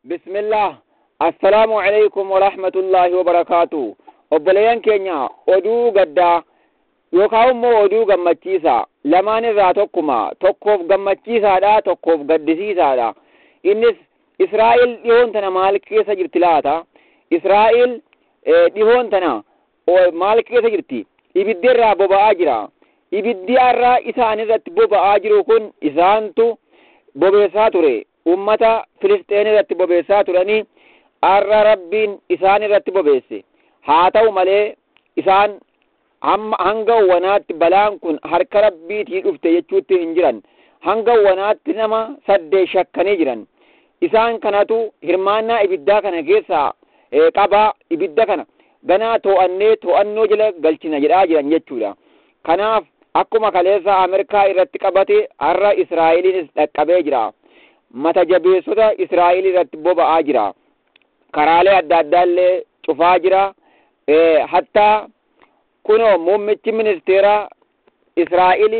Bismillah. Assalamu alaikum wa rahmatullahi wa barakatuh. Obboleeyyan keenya oduu gaddaa yookaan immoo oduu gammachiisaa lamaan irraa tokkoof gammachiisaadha tokkoof gaddisiisaadha. Innis Israa'el dhihoon tana maal keessa jirti laata? Israa'el dhihoon tana maal keessa jirti? Ibiddi irraa boba'aa jira. Ibiddi irraa isaan irratti boba'aa jiru kun isaantu bobeessaa ture. Ummata Filisxeen irratti bobeessaa turanii arra Rabbiin isaan irratti bobeesse. Haa ta'u malee isaan hanga wanaatti balaan kun harka Rabbiitii dhufte jechuutti hin jiran. Hanga wanaatti nama 8 shakkanii jiran. Isaan kanatu hirmaannaa ibiddaa kana keessaa qabaa ibidda kana ganaa to'annoo jala galchina jedhaa jiran jechuudha. Kanaaf akkuma kaleessa Ameerikaa irratti qabate har'a Israa'eliinis dhaqqabee jira. Mata jabeessota Israa'el irratti boba'aa jira. Karaalee adda addaallee cufaa jira. Hatta kunoo muummichi ministeera Israa'el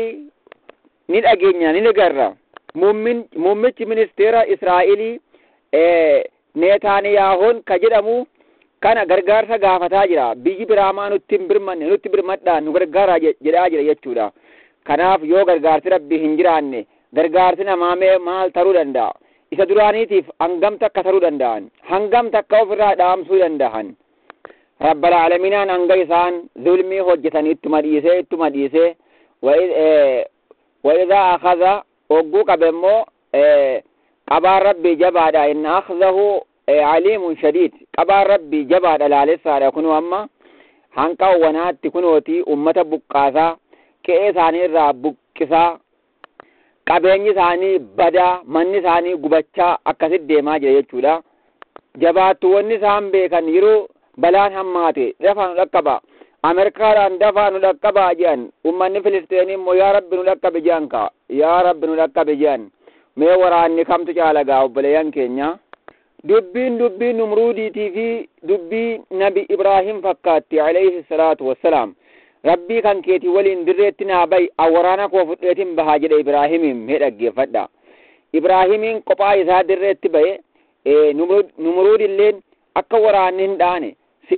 ni dhageenya ni agarra. Muummichi ministeera Israa'el Netanyahuun ka jedhamu kana gargaarsa gaafataa jira. Biyyi biraamaa nutti birmadhaan nu gargaara jedhaa jira jechuudha. Kanaaf yoo gargaarsi Rabbii hin jiraanne gargaarsi namaa maal ta'uu danda'a? Isa duraaniitiif hangam takka ta'uu danda'an? Hangam takka ofirraa dhaamsuu danda'an? Rabbal Aalamiinaan hanga isaan zulmii hojjetanii ittuma dhiisee وإذا أخذ وقوق بمو قبار ربي جباد إن أخذه عليم شديد. قبار ربي جباد لالسا يكونوا أما هنكا ونات تكونوتي أمة بقاسا كإساني را بقسا qabeenyi isaanii badaa manni isaanii gubachaa akkasitti deemaa jira jechuudha. Jabaattuuwwanni isaan beekan yeroo balaan hammaate dafaa nu dhaqqaba. Ameerikaadhaan dafaa nu dhaqqaba jedhan uummanni Filisxeenii immoo yaa Rabbi nu dhaqqabe jedhan ka yaa Rabbi nu dhaqqabe jedhan mee waraanni kamtu caalagaa obboleeyyan keenya. Dubbiin Numruudiitii fi dubbii Nabi Ibraahim fakkaatti alayhi salaatu wassalaam. Rabbii kan keetii waliin dirreetti naa ba'i waraana koo fudheetiin bahaa jedhe Ibraahimiin mee dhaggeeffadha. Ibraahimiin kophaa isaa dirreetti ba'e Numruudilleen akka waraanni hin dhaane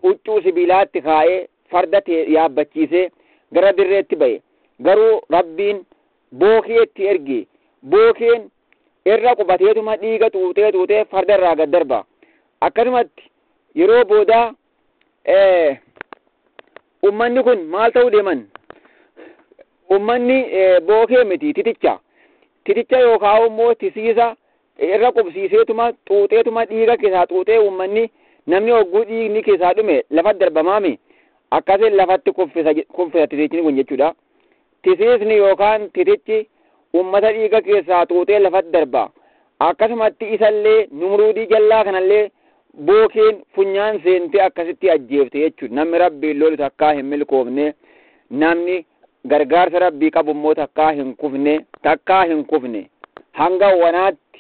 huccuu sibiilaatti kaa'ee farda yaabbachiisee gara dirreetti ba'e. Garuu Rabbiin bookeetti erge. Bookeen irra qubateetuma dhiiga xuuxee farda irraa gad darba. Akkasumatti yeroo boodaa ummanni kun maal ta'uu deeman? Ummanni bookee miti titicha yookaan immoo tisiisa irra qubsiiseetuma xuuxeetuma dhiiga keessaa xuuxee ummanni namni hogguu dhiigni keessaa dhume lafatti darbamaami. Akkasiin lafatti kuffisa titichni kun jechuudha. Tisiisni yookaan titichi ummata dhiiga keessaa xuuxee lafatti darba. Akkasumatti isallee Numruudii jallaa kanallee bookeen funyaan seentee akkasitti ajjeefte jechuudha. Namni Rabbiin lolu takkaa hin milkoofne, namni gargaarsa Rabbii qabu immoo takkaa hin kufne. Hanga wanaatti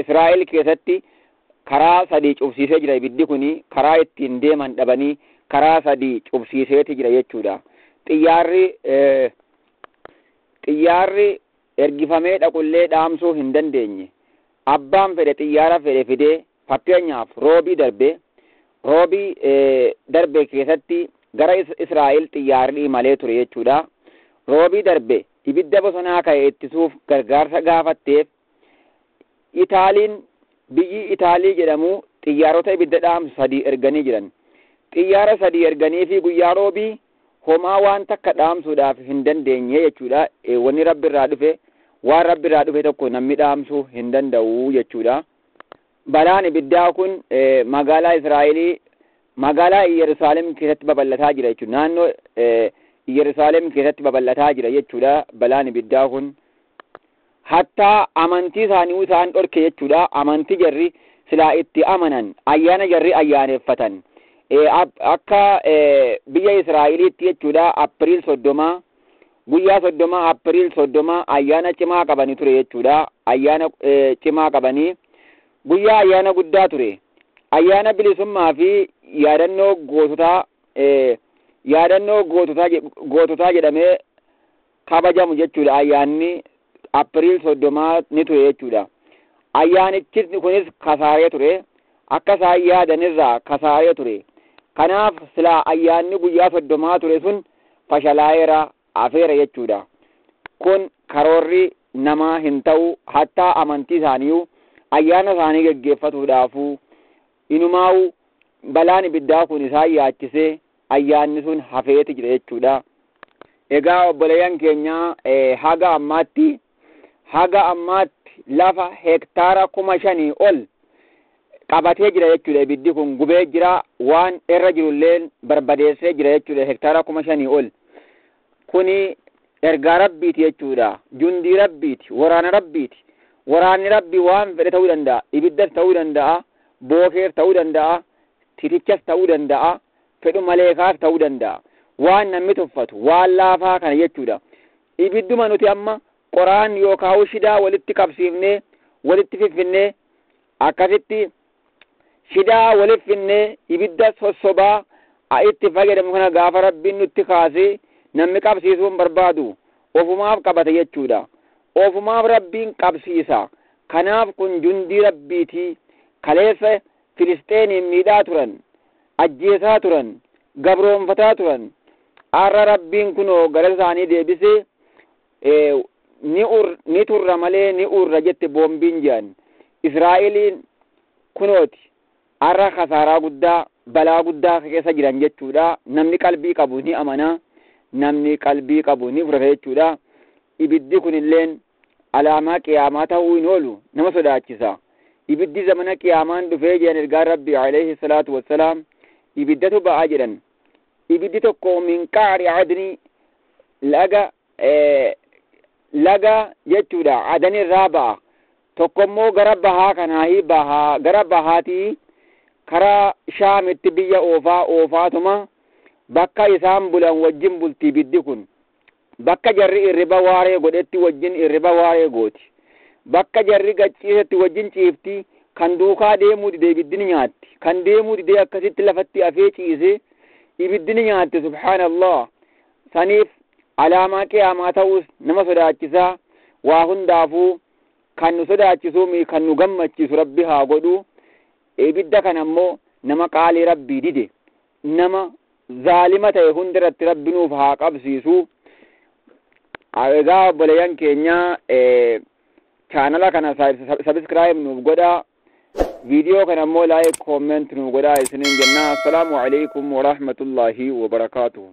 Israa'el keessatti karaa 3 cufsiisee jira ibiddi kuni. Karaa ittiin deeman dhabanii karaa 3 cufsiiseeti jira jechuudha. Xiyyaarri ergifamee dhaqullee dhaamsuu hin dandeenye. Abbaan fedhe xiyyaara fidee fakkeenyaaf roobii darbe keessatti gara Israa'el xiyyaarri imalee ture jechuudha. Roobii darbe ibidda bosonaa ka'e ittisuuf gargaarsa gaafatteef biyyi Itaalii jedhamu xiyyaarota ibidda dhaamsu 3 erganii jiran. Xiyyaara 3 erganii fi guyyaa roobii homaa waan takka dhaamsuudhaaf hin dandeenye jechuudha. Wanni Rabbi irraa dhufe waan Rabbi irraa dhufe tokko namni dhaamsuu hin danda'u jechuudha. Balaan ibiddaa kun magaalaa Israa'elii magaalaa Yerusaalem keessatti babal'ataa jira jechuudha. Naannoo Yerusaalem keessatti babal'ataa jira jechuudha. Balaan ibiddaa kun hatta amantii isaanii isaan dhorke jechuudha. Amantii jarri silaa itti amanan ayyaana jarri ayyaaneffatan akka biyya Israa'eliitti jechuudha. Apiriil 30 guyyaa 30 Apiriil 30 ayyaana cimaa qabanii ture jechuudha. Ayyaana cimaa qabanii guyyaa ayyaana guddaa ture. Ayyaana bilisummaa fi yaadannoo goototaa jedhamee kabajamu jechuudha. Ayyaanni Apiriil 30 ni ture jechuudha. ayyaanichi kunis kasaaree ture akka isaan yaadanirraa kasaaree ture. Kanaaf silaa ayyaanni guyyaa 30 ture sun fashalaa'eera afeera jechuudha. Kun karoorri namaa hin ta'u hattaa amantii isaanii ayyaana isaanii geggeeffatuudhaafu inumaa'u balaan ibiddaa kun isaan yaachisee ayyaanni sun hafeeti jira jechuudha. Egaa obboleeyyan keenya haga ammaatti lafa hektaara 5,000 ol qabatee jira jechuudha. Ibiddi kun gubee jira, waan irra jirullee barbadeessee jira jechuudha. Hektaara 5,000 ol. Kuni ergaa rabbiiti jechuudha. Jundii rabbiiti, waraana rabbiiti. Waraanni rabbii waan fedhe ta'uu danda'a. Ibiddas ta'uu danda'a, bookees ta'uu danda'a, titichas ta'uu danda'a, fedhu maleekaas ta'uu danda'a. Waan namni tuffatu, waan laafaa kana jechuudha. Ibidduma nuti amma qoraan yookaan shidaa walitti qabsiifnee, walitti fiffinnee, akkasitti shidaa walitti finnee ibidda sossobaa itti fayyadamu kana gaafa rabbiin nutti kaasee namni qabsiisuun barbaadu ofumaaf qabata jechuudha. Ofumaaf rabbiin qabsiisa. Kanaaf kun jundii rabbiiti. Kaleessa Filisteeniin miidhaa turan, ajjeesaa turan, gabroonfataa turan. Arra rabbiin kunoo gara isaanii deebisee ni turra malee ni urra jette boombiin jedhan. Israa'eliin kunooti arra kasaaraa guddaa balaa guddaa keessa jiran jechuudha. Namni qalbii qabu ni amana, namni qalbii qabu ni fudhata jechuudha. Ibiddi kunilleen alaamaa qiyaamaa ta'uu hin oolu nama sodaachisa. Ibiddi zamana qiyaamaan dhufee jedhan ergaan rabbi alayhi salaatu wassalaam ibiddatu ba'aa jedhan. Ibiddi tokko min qaari adni laga jechuudha adani irraa ba'a. Tokkommoo gara bahaa kanaahi bahaa gara bahaatii karaa shaamitti biyya oofaatuma bakka isaan bulan wajjin bulti ibiddi kun. Bakka jarri irriba waaree godhetti wajjin irriba waaree gooti. Bakka jarri gachiisetti wajjin ciifti. Kan duukaa deemuu didee ibiddi ni nyaatti. Kan deemuu didee akkasitti lafatti afee ciise ibiddi ni nyaatti. Subhaanallah. Saniif alaamaa qiyaamaa ta'us nama sodaachisaa. Waa hundaafuu kan nu sodaachisuu kan nu gammachiisu rabbi haa godhu. Ibidda kan ammoo nama qaalii rabbii dide, nama zaalima ta'e hundarratti rabbi nuuf haa qabsiisu. Egaa obboleeyyan keenya chaanala kana subscribe nuuf godhaa. Video kana ammoo like, comment nuuf godhaa isiniin jenna. Assalaamu alaykum wa rahmatullahi wa barakaatuh.